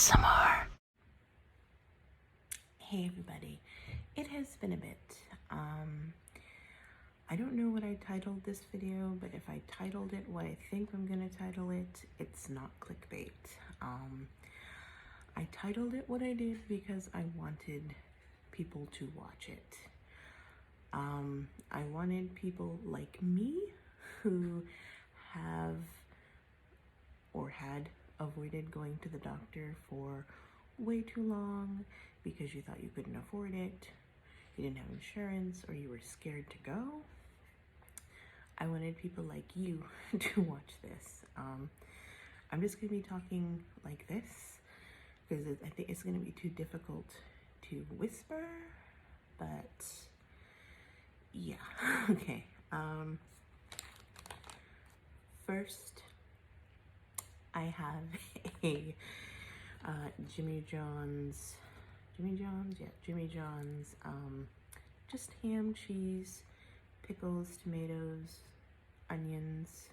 ASMR. Hey everybody, it has been a bit. I don't know what I titled this video, but if I titled it what I think I'm gonna title it, it's not clickbait. I titled it what I did because I wanted people to watch it. I wanted people like me who have or had avoided going to the doctor for way too long because you thought you couldn't afford it, you didn't have insurance, or you were scared to go. I wanted people like you to watch this. I'm just gonna be talking like this because I think it's gonna be too difficult to whisper, but yeah, okay. First, I have a Jimmy John's, just ham, cheese, pickles, tomatoes, onions,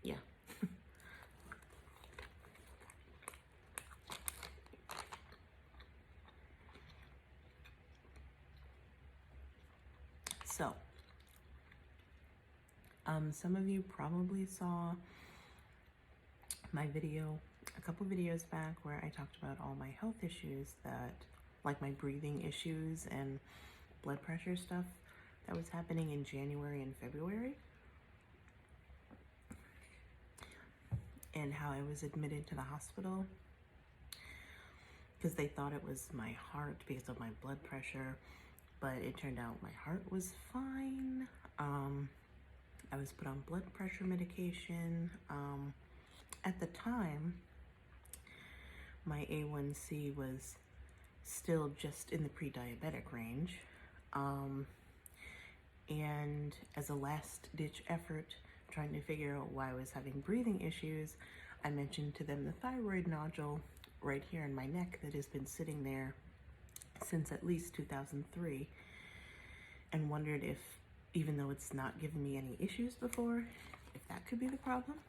yeah. So, some of you probably saw my video a couple videos back where I talked about all my health issues that, like my breathing issues and blood pressure stuff that was happening in January and February, and how I was admitted to the hospital because they thought it was my heart because of my blood pressure, but it turned out my heart was fine. I was put on blood pressure medication. At the time, my A1c was still just in the pre-diabetic range. And as a last-ditch effort, trying to figure out why I was having breathing issues, I mentioned to them the thyroid nodule right here in my neck that has been sitting there since at least 2003, and wondered if, even though it's not given me any issues before, if that could be the problem.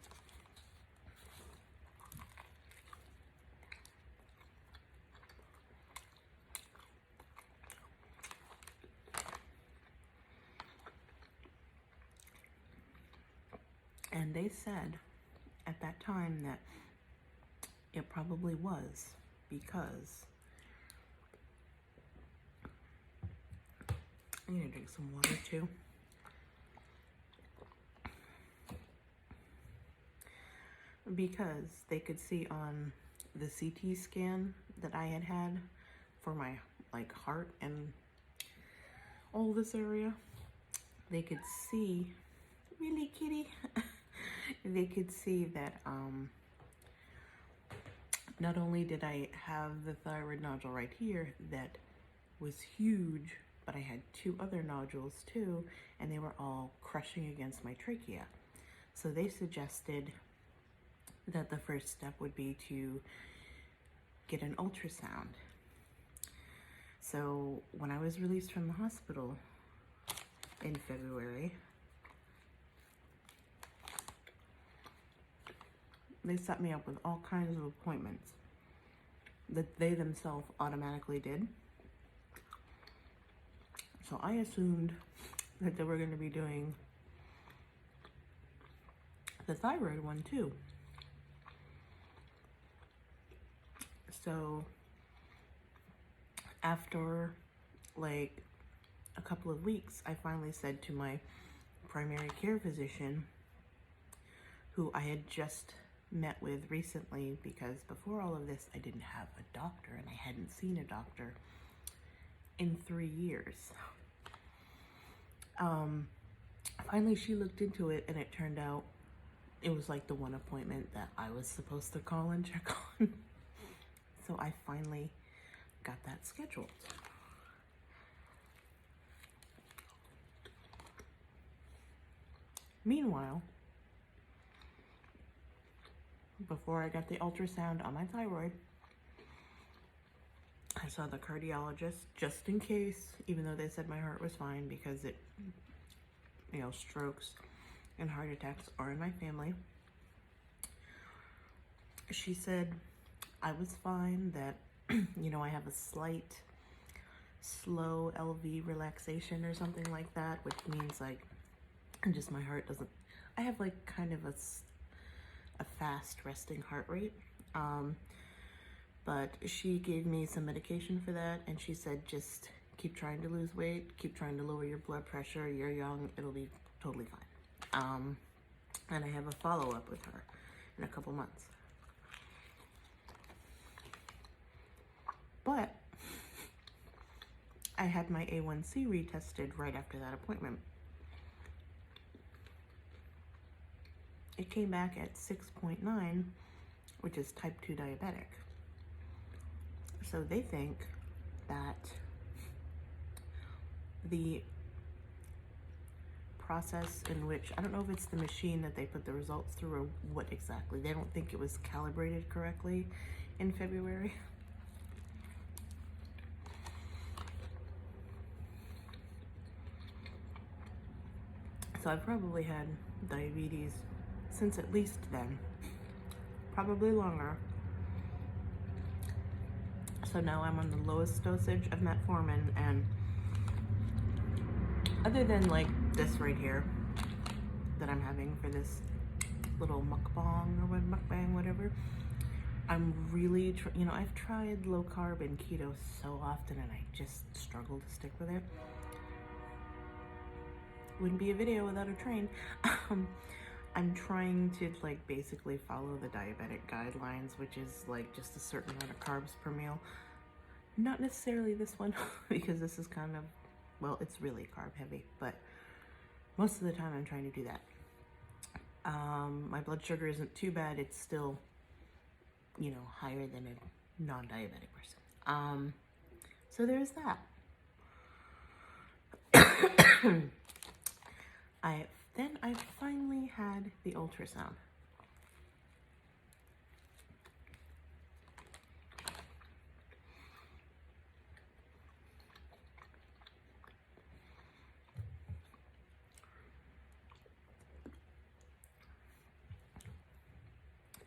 And they said at that time that it probably was because I need to drink some water too. Because they could see on the CT scan that I had had for my heart and all this area, they could see, really kitty, they could see that not only did I have the thyroid nodule right here that was huge, but I had two other nodules too, and they were all crushing against my trachea. So they suggested that the first step would be to get an ultrasound. So when I was released from the hospital in February, they set me up with all kinds of appointments that they themselves automatically did. So I assumed that they were going to be doing the thyroid one too. So after like a couple of weeks, I finally said to my primary care physician, who I had just met with recently, because before all of this I didn't have a doctor and I hadn't seen a doctor in 3 years. Finally she looked into it, and it turned out it was like the one appointment that I was supposed to call and check on. So I finally got that scheduled. Meanwhile, before I got the ultrasound on my thyroid, I saw the cardiologist just in case, even though they said my heart was fine because it, strokes and heart attacks are in my family. she said I was fine, that, you know, I have a slight slow LV relaxation or something like that, which means like just my heart doesn't, I have like kind of a fast resting heart rate. But she gave me some medication for that, and she said just keep trying to lose weight, keep trying to lower your blood pressure, you're young, it'll be totally fine. And I have a follow-up with her in a couple months. But I had my A1c retested right after that appointment. It came back at 6.9, which is type 2 diabetic. So they think that the process in which, I don't know if it's the machine that they put the results through or what exactly. They don't think it was calibrated correctly in February. So I've probably had diabetes since at least then, probably longer. So now I'm on the lowest dosage of metformin, and other than like this right here that I'm having for this little mukbang or mukbang, whatever, I'm really, you know, I've tried low carb and keto so often and I just struggle to stick with it. Wouldn't be a video without a train. I'm trying to like basically follow the diabetic guidelines, which is like just a certain amount of carbs per meal. Not necessarily this one, because this is kind of, well, it's really carb heavy, but most of the time I'm trying to do that. My blood sugar isn't too bad. It's still, you know, higher than a non-diabetic person. So there's that. I finally had the ultrasound.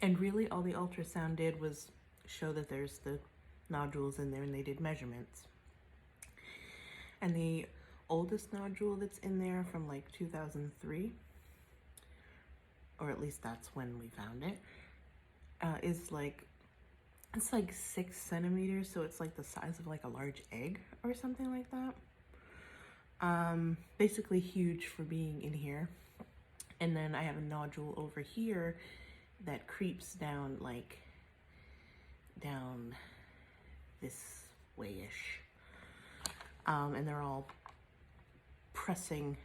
And really all the ultrasound did was show that there's the nodules in there, and they did measurements. And the oldest nodule that's in there from like 2003, or at least that's when we found it, is like, it's like 6 centimeters, so it's like the size of like a large egg or something like that. Basically huge for being in here. And then I have a nodule over here that creeps down, like down this way-ish. And they're all pressing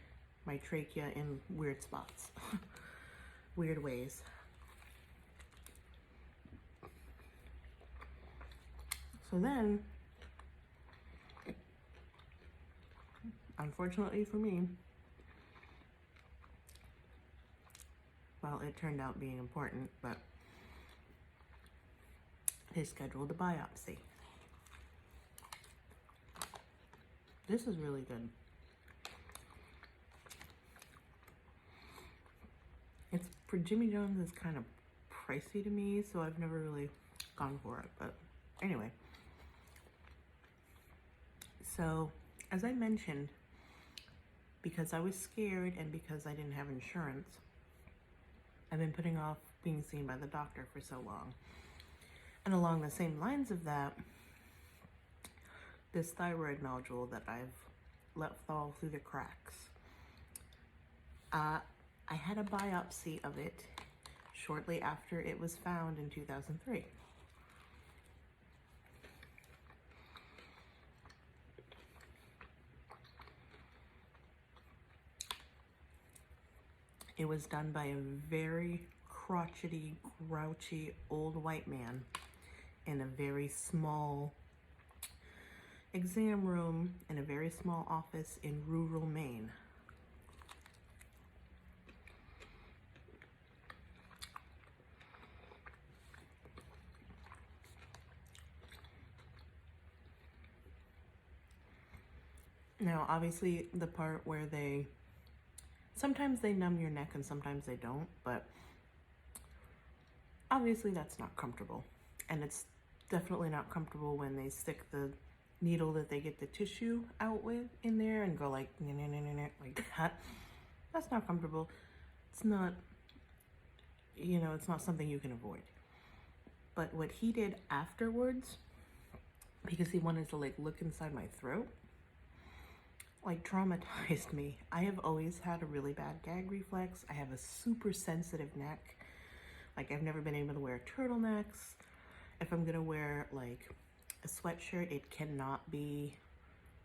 my trachea in weird spots, weird ways. So then, unfortunately for me, well, it turned out being important, but they scheduled a biopsy. This is really good. It's, for Jimmy John's, is kind of pricey to me, so I've never really gone for it, but anyway. So, as I mentioned, because I was scared and because I didn't have insurance, I've been putting off being seen by the doctor for so long. And along the same lines of that, this thyroid nodule that I've let fall through the cracks, I had a biopsy of it shortly after it was found in 2003. It was done by a very crotchety, grouchy old white man in a very small exam room in a very small office in rural Maine. Now, obviously, the part where sometimes they numb your neck and sometimes they don't, but obviously that's not comfortable. And it's definitely not comfortable when they stick the needle that they get the tissue out with in there and go like, like that. That's not comfortable. It's not, you know, it's not something you can avoid. But what he did afterwards, because he wanted to like look inside my throat, like traumatized me. I have always had a really bad gag reflex. I have a super sensitive neck. Like I've never been able to wear turtlenecks. If I'm gonna wear like a sweatshirt, it cannot be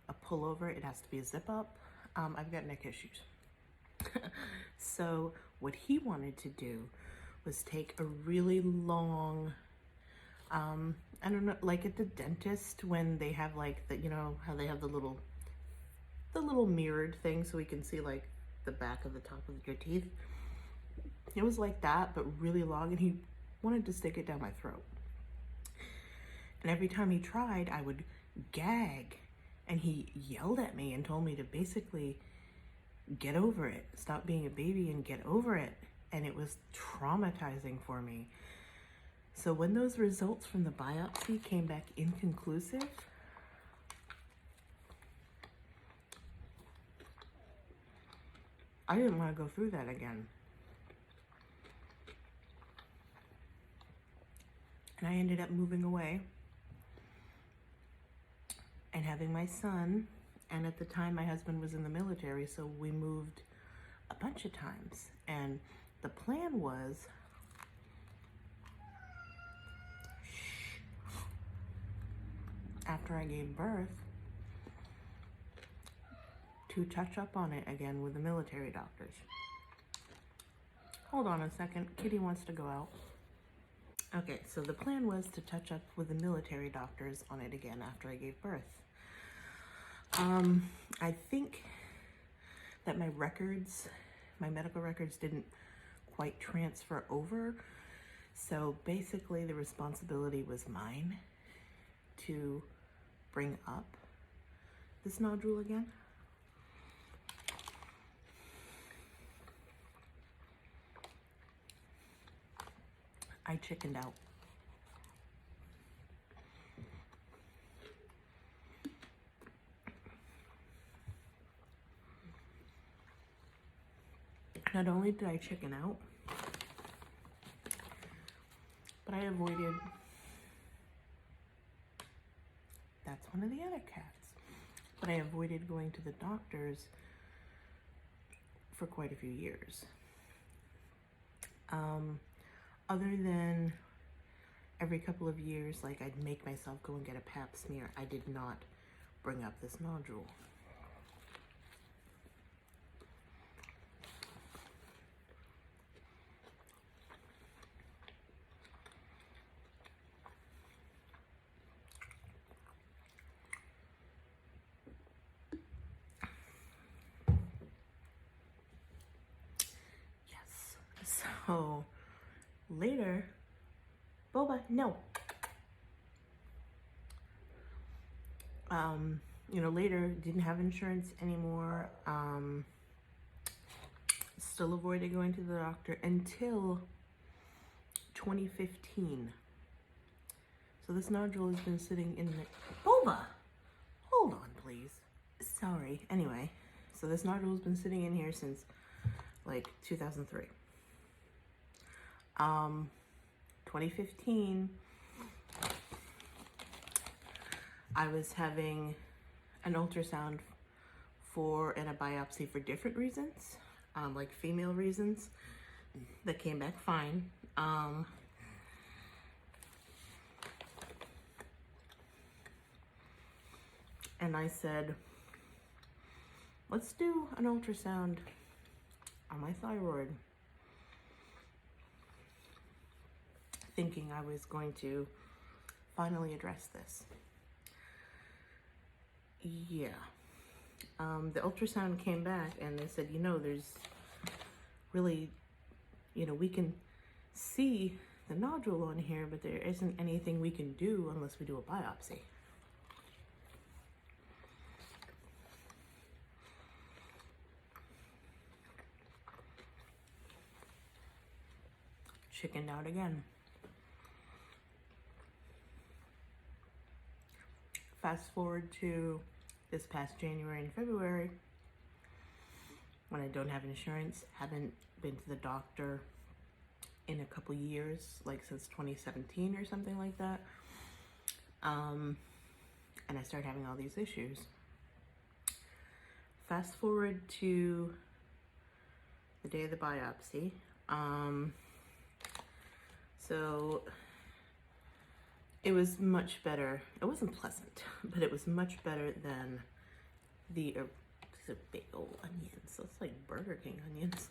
a pullover. It has to be a zip up. I've got neck issues. So what he wanted to do was take a really long, I don't know, like at the dentist when they have like the, you know, how they have the little mirrored thing so we can see like the back of the top of your teeth. It was like that, but really long, and he wanted to stick it down my throat. And every time he tried, I would gag, and he yelled at me and told me to basically get over it, stop being a baby and get over it. And it was traumatizing for me. So when those results from the biopsy came back inconclusive, I didn't want to go through that again. And I ended up moving away and having my son. And at the time, my husband was in the military, so we moved a bunch of times. And the plan was, after I gave birth, to touch up on it again with the military doctors. Hold on a second, Kitty wants to go out. Okay, so the plan was to touch up with the military doctors on it again after I gave birth. I think that my medical records didn't quite transfer over. So basically the responsibility was mine to bring up this nodule again. I chickened out. Not only did I chicken out, but I avoided, that's one of the other cats, but I avoided going to the doctors for quite a few years. Other than every couple of years, like I'd make myself go and get a pap smear, I did not bring up this nodule. Yes, so later, Boba, no. You know, later, didn't have insurance anymore. Still avoided going to the doctor until 2015. So this nodule has been sitting in the, Boba, hold on, please. Sorry, anyway. So this nodule has been sitting in here since like 2003. 2015, I was having an ultrasound and a biopsy for different reasons, like female reasons, that came back fine. And I said, let's do an ultrasound on my thyroid, thinking I was going to finally address this. Yeah. The ultrasound came back and they said, you know, there's really, you know, we can see the nodule on here, but there isn't anything we can do unless we do a biopsy. Chickened out again. fast forward to this past January and February, when I don't have insurance, haven't been to the doctor in a couple years, like since 2017 or something like that. And I started having all these issues. Fast forward to the day of the biopsy. So it was much better. It wasn't pleasant, but it was much better than the, these are big old onions. So it's like Burger King onions.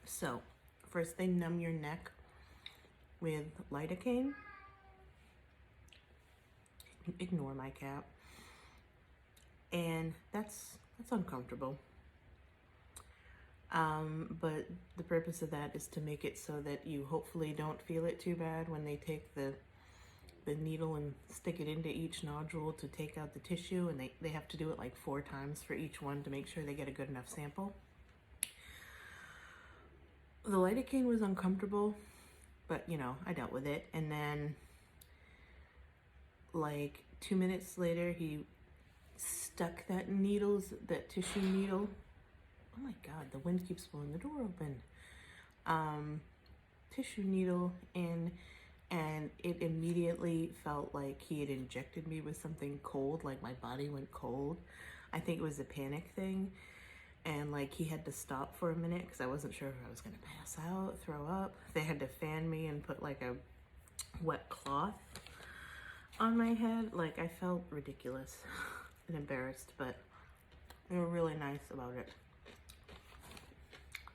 So first they numb your neck with lidocaine. Ignore my cat. And that's uncomfortable. But the purpose of that is to make it so that you hopefully don't feel it too bad when they take the needle and stick it into each nodule to take out the tissue, and they have to do it like 4 times for each one to make sure they get a good enough sample. The lidocaine was uncomfortable, but you know, I dealt with it. And then like 2 minutes later, he stuck that tissue needle. Oh my God, the wind keeps blowing the door open. Tissue needle in, and it immediately felt like he had injected me with something cold, like my body went cold. I think it was a panic thing. And like he had to stop for a minute because I wasn't sure if I was gonna pass out, throw up. They had to fan me and put like a wet cloth on my head. Like I felt ridiculous and embarrassed, but they were really nice about it.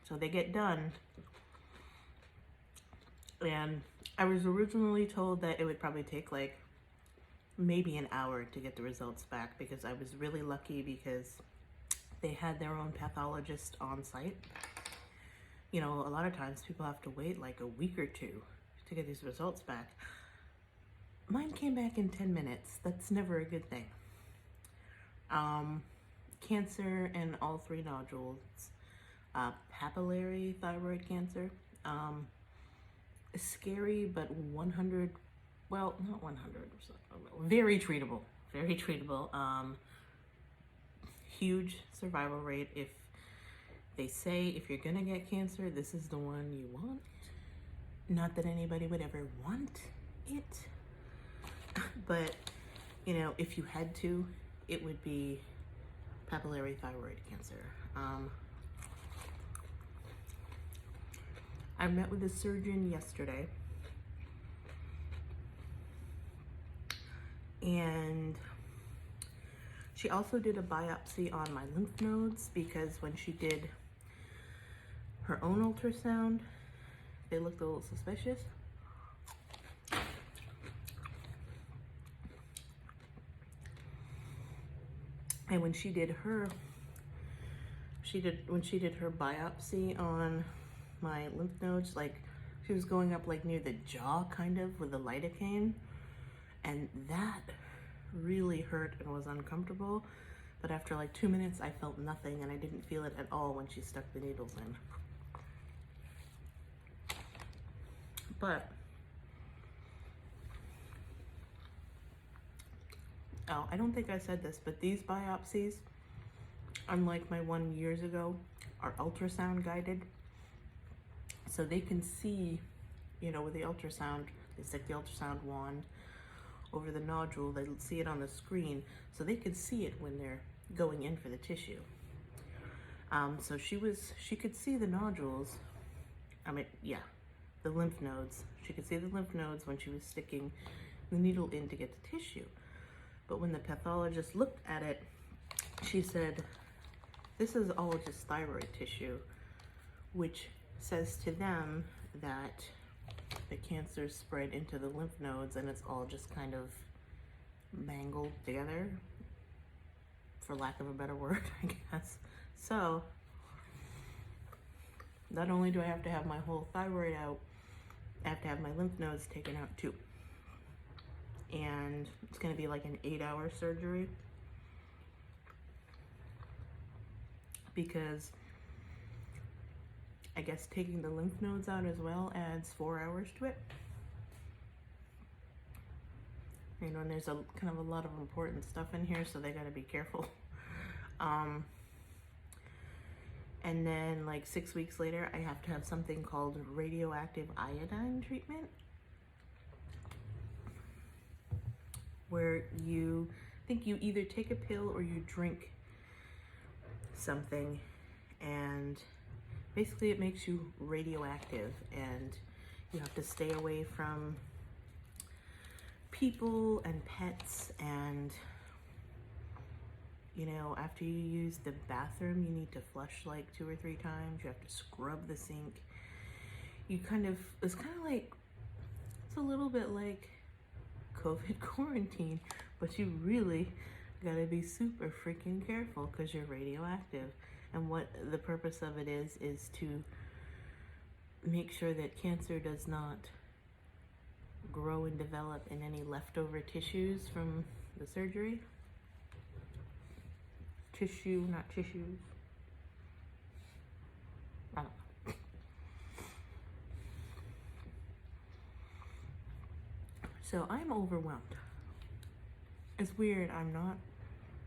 So they get done, and I was originally told that it would probably take like maybe an hour to get the results back, because I was really lucky because they had their own pathologist on site. You know, a lot of times people have to wait like a week or 2 to get these results back. Mine came back in 10 minutes. That's never a good thing. Cancer in all 3 nodules. Papillary thyroid cancer. Scary, but 100, well, not 100, very treatable, very treatable. Huge survival rate. If they say if you're gonna get cancer, this is the one you want. Not that anybody would ever want it, but you know, if you had to, it would be papillary thyroid cancer. I met with a surgeon yesterday, and she also did a biopsy on my lymph nodes, because when she did her own ultrasound, they looked a little suspicious. And when she did her biopsy on my lymph nodes, like she was going up like near the jaw kind of with the lidocaine, and that really hurt and was uncomfortable. But after like 2 minutes, I felt nothing, and I didn't feel it at all when she stuck the needles in. But oh, I don't think I said this, but these biopsies, unlike my one years ago, are ultrasound guided. So they can see, you know, with the ultrasound, they stick the ultrasound wand over the nodule, they see it on the screen, so they could see it when they're going in for the tissue. So she could see the nodules, the lymph nodes. She could see the lymph nodes when she was sticking the needle in to get the tissue. But when the pathologist looked at it, she said, this is all just thyroid tissue, which says to them that the cancer spread into the lymph nodes and it's all just kind of mangled together, for lack of a better word, I guess. So not only do I have to have my whole thyroid out, I have to have my lymph nodes taken out too. And it's gonna be like an 8-hour surgery, because I guess taking the lymph nodes out as well adds 4 hours to it. You know, and there's a kind of a lot of important stuff in here, so they got to be careful. And then like 6 weeks later, I have to have something called radioactive iodine treatment, where you think you either take a pill or you drink something, and basically it makes you radioactive, and you have to stay away from people and pets, and you know, after you use the bathroom, you need to flush like 2 or 3 times. You have to scrub the sink. You kind of, it's kind of like, it's a little bit like COVID quarantine, but you really gotta be super freaking careful because you're radioactive. And what the purpose of it is to make sure that cancer does not grow and develop in any leftover tissues from the surgery. Tissue, not tissues. I don't know. So I'm overwhelmed. It's weird, I'm not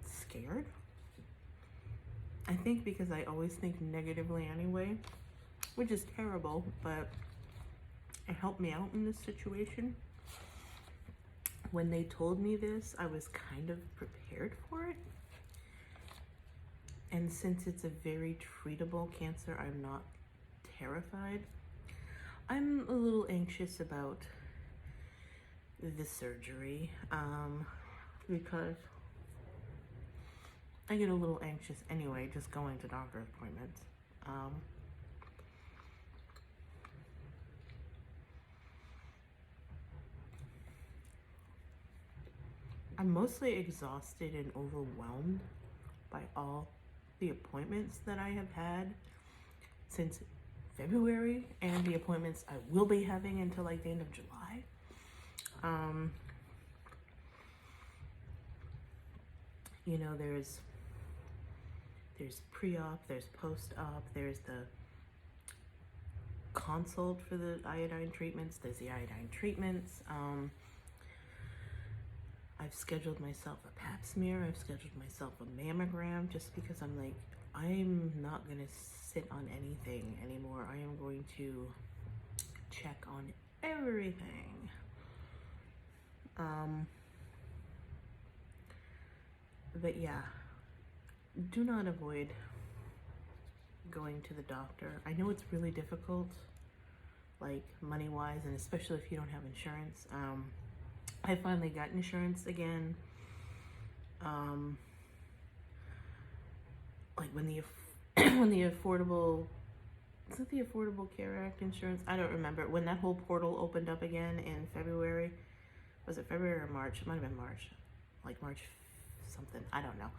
scared. I think because I always think negatively anyway, which is terrible, but it helped me out in this situation. When they told me this, I was kind of prepared for it. And since it's a very treatable cancer, I'm not terrified. I'm a little anxious about the surgery, because I get a little anxious anyway, just going to doctor appointments. I'm mostly exhausted and overwhelmed by all the appointments that I have had since February, and the appointments I will be having until like the end of July. You know, there's pre-op, there's post-op, there's the consult for the iodine treatments, there's the iodine treatments. I've scheduled myself a pap smear, I've scheduled myself a mammogram, just because I'm like, I'm not gonna sit on anything anymore. I am going to check on everything. But yeah, do not avoid going to the doctor. I know it's really difficult, like money-wise, and especially if you don't have insurance. I finally got insurance again. Like when the affordable, is it the Affordable Care Act insurance? I don't remember. When that whole portal opened up again in February, was it February or March? It might have been March, like March something, I don't know.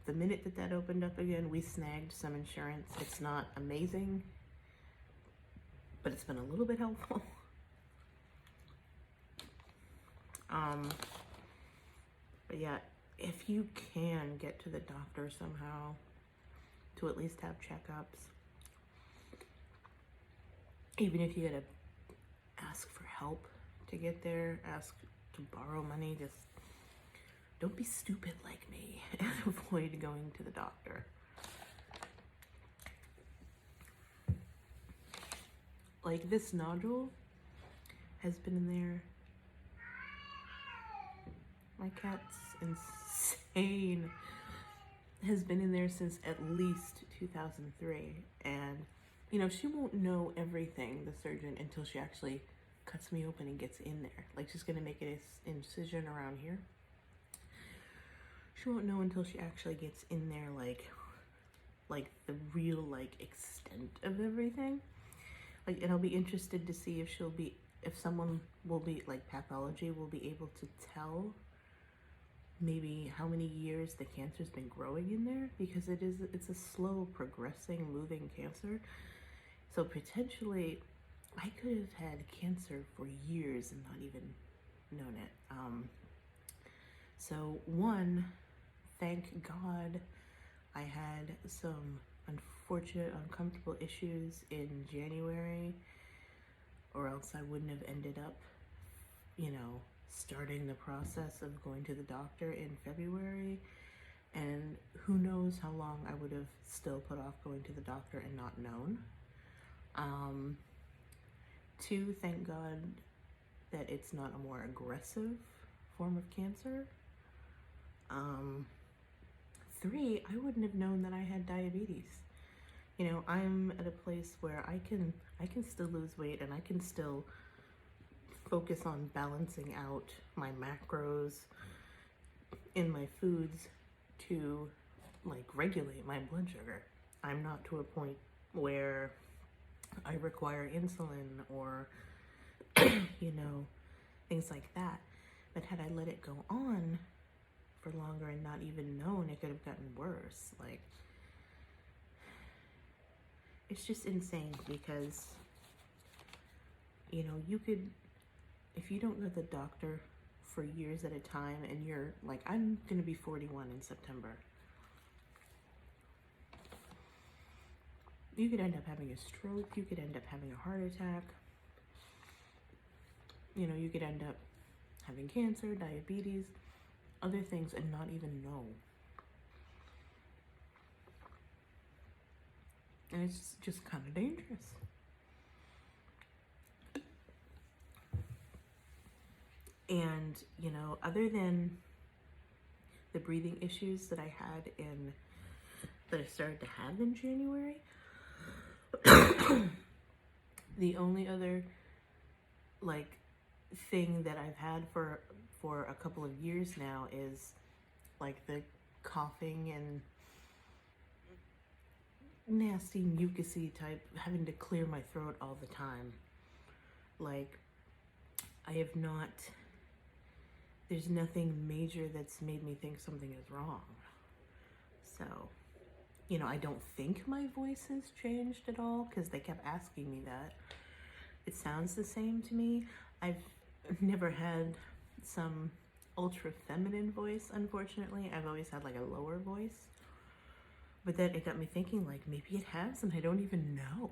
The minute that opened up again, we snagged some insurance. It's not amazing, but it's been a little bit helpful. But yeah, if you can get to the doctor somehow to at least have checkups, even if you gotta ask for help to get there, ask to borrow money, just don't be stupid like me and avoid going to the doctor. Like this nodule has been in there. My cat's insane. Has been in there since at least 2003. And, you know, she won't know everything, the surgeon, until she actually cuts me open and gets in there. Like, she's gonna make an incision around here. She won't know until she actually gets in there, like the real, like, extent of everything. Like, and I'll be interested to see if someone will be, like, pathology will be able to tell maybe how many years the cancer's been growing in there, because it's a slow progressing, moving cancer. So potentially I could have had cancer for years and not even known it. So one, thank God I had some unfortunate, uncomfortable issues in January, or else I wouldn't have ended up, you know, starting the process of going to the doctor in February. And who knows how long I would have still put off going to the doctor and not known. 2, thank God that it's not a more aggressive form of cancer. 3, I wouldn't have known that I had diabetes. You know, I'm at a place where I can still lose weight, and I can still focus on balancing out my macros in my foods to like regulate my blood sugar. I'm not to a point where I require insulin or you know, things like that. But had I let it go on for longer and not even known, it could have gotten worse. Like, it's just insane because, you know, you could, if you don't go to the doctor for years at a time, and you're like, I'm gonna be 41 in September, you could end up having a stroke, you could end up having a heart attack, you know, you could end up having cancer, diabetes, other things, and not even know. And it's just kind of dangerous. And, you know, other than the breathing issues that I had that I started to have in January, the only other, like, thing that I've had for a couple of years now is, like, the coughing and nasty mucusy type, having to clear my throat all the time. Like, I have not, there's nothing major that's made me think something is wrong. So, you know, I don't think my voice has changed at all, because they kept asking me that. It sounds the same to me. I've never had some ultra feminine voice, unfortunately. I've always had like a lower voice. But then it got me thinking, like, maybe it has and I don't even know.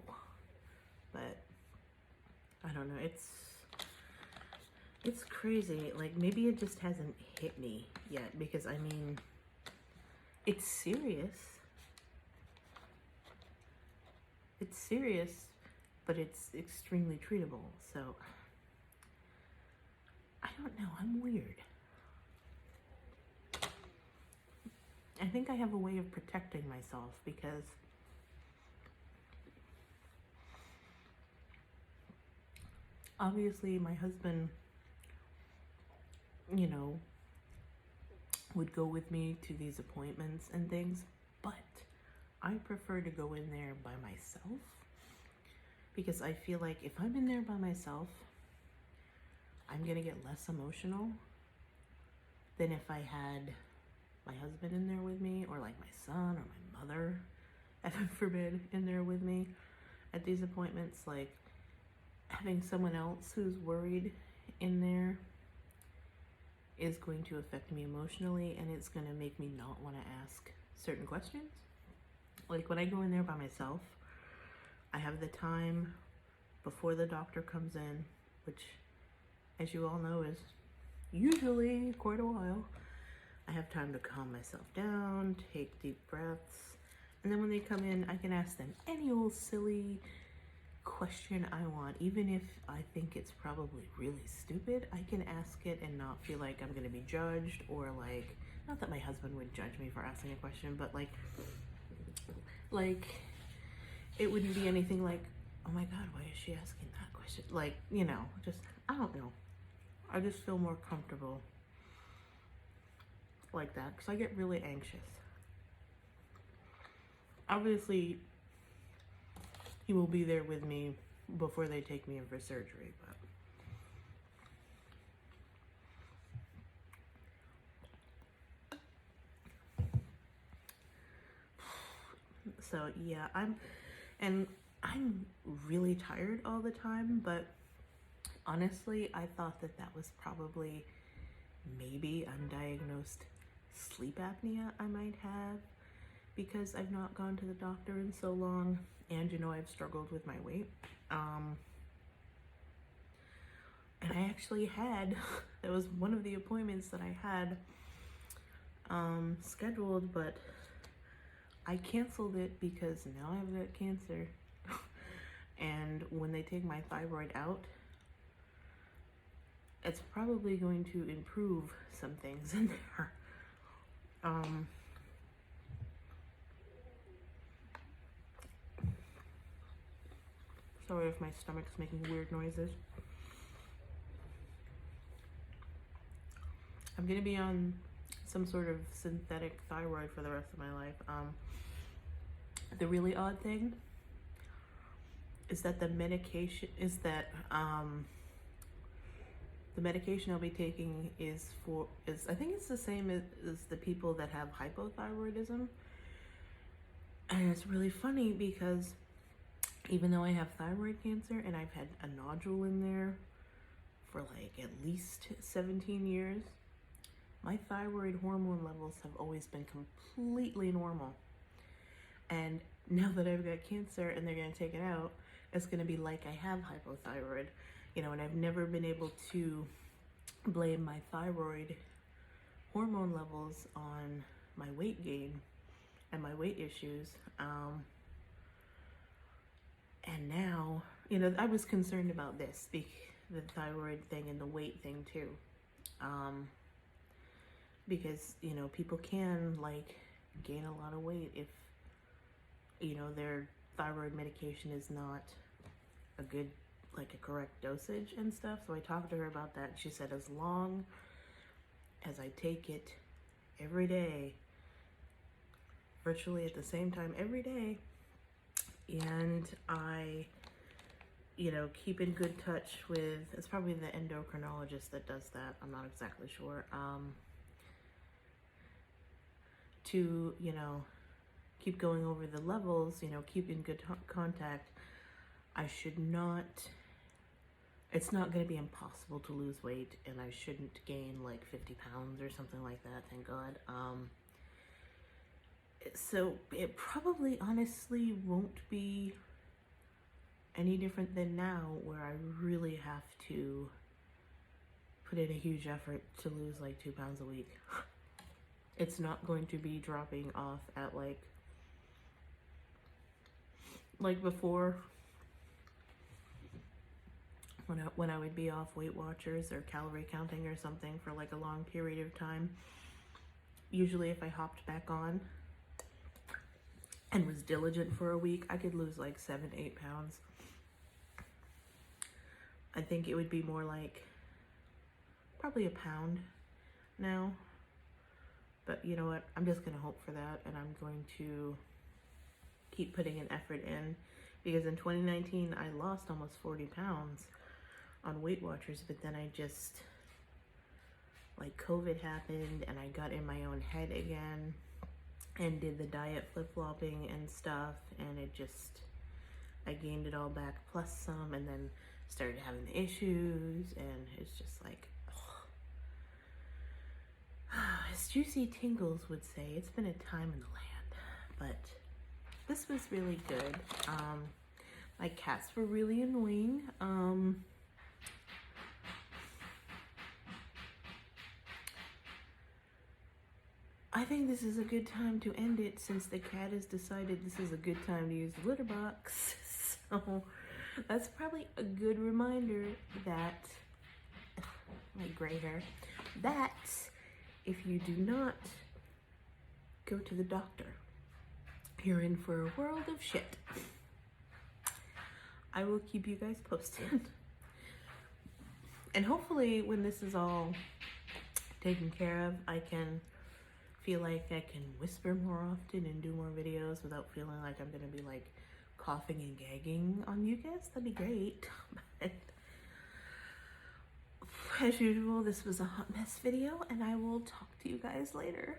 But I don't know, it's crazy. Like, maybe it just hasn't hit me yet, because I mean, it's serious. It's serious, but it's extremely treatable. So I don't know, I'm weird. I think I have a way of protecting myself, because obviously my husband, you know, would go with me to these appointments and things, but I prefer to go in there by myself, because I feel like if I'm in there by myself, I'm gonna get less emotional than if I had my husband in there with me, or like my son or my mother, heaven forbid, in there with me at these appointments. Like, having someone else who's worried in there is going to affect me emotionally, and it's going to make me not want to ask certain questions. Like, when I go in there by myself, I have the time before the doctor comes in, which, as you all know, is usually quite a while. I have time to calm myself down, take deep breaths, and then when they come in, I can ask them any old silly question I want. Even if I think it's probably really stupid, I can ask it and not feel like I'm gonna be judged, or like, not that my husband would judge me for asking a question, but like it wouldn't be anything like, oh my God, why is she asking that question? Like, you know, just, I don't know. I just feel more comfortable like that, because I get really anxious. Obviously, he will be there with me before they take me in for surgery, but so yeah, I'm really tired all the time, but honestly, I thought that was probably maybe undiagnosed sleep apnea I might have, because I've not gone to the doctor in so long, and you know, I've struggled with my weight. And I actually had, that was one of the appointments that I had scheduled, but I canceled it because now I've got cancer. And when they take my thyroid out, it's probably going to improve some things in there. Sorry if my stomach's making weird noises. I'm gonna be on some sort of synthetic thyroid for the rest of my life. The really odd thing is that the medication I'll be taking is I think it's the same as the people that have hypothyroidism. And it's really funny because even though I have thyroid cancer and I've had a nodule in there for like at least 17 years, my thyroid hormone levels have always been completely normal. And now that I've got cancer and they're gonna take it out, it's gonna be like I have hypothyroid, you know, and I've never been able to blame my thyroid hormone levels on my weight gain and my weight issues. And now, you know, I was concerned about this, the thyroid thing and the weight thing too. Because, you know, people can like gain a lot of weight if, you know, their thyroid medication is not a good, like a correct dosage and stuff. So I talked to her about that. She said as long as I take it every day, virtually at the same time every day, and I, you know, keep in good touch with, it's probably the endocrinologist that does that, I'm not exactly sure, to, you know, keep going over the levels, you know, keep in good contact, I should not, it's not going to be impossible to lose weight, and I shouldn't gain like 50 pounds or something like that, thank God. So it probably honestly won't be any different than now, where I really have to put in a huge effort to lose like 2 pounds a week. It's not going to be dropping off at like before, when I would be off Weight Watchers or calorie counting or something for like a long period of time. Usually if I hopped back on and was diligent for a week, I could lose like 7-8 pounds. I think it would be more like probably a pound now. But you know what? I'm just going to hope for that, and I'm going to keep putting an effort in, because in 2019 I lost almost 40 pounds on Weight Watchers, but then I just, like, COVID happened and I got in my own head again and did the diet flip-flopping and stuff, and it just, I gained it all back plus some, and then started having issues, and it's just like, as Juicy Tingles would say, it's been a time in the land. But this was really good. My cats were really annoying. I think this is a good time to end it, since the cat has decided this is a good time to use the litter box. So that's probably a good reminder that, my gray hair, that if you do not go to the doctor, you're in for a world of shit. I will keep you guys posted. And hopefully when this is all taken care of, I can feel like I can whisper more often and do more videos without feeling like I'm gonna be like coughing and gagging on you guys. That'd be great. But as usual, this was a hot mess video, and I will talk to you guys later.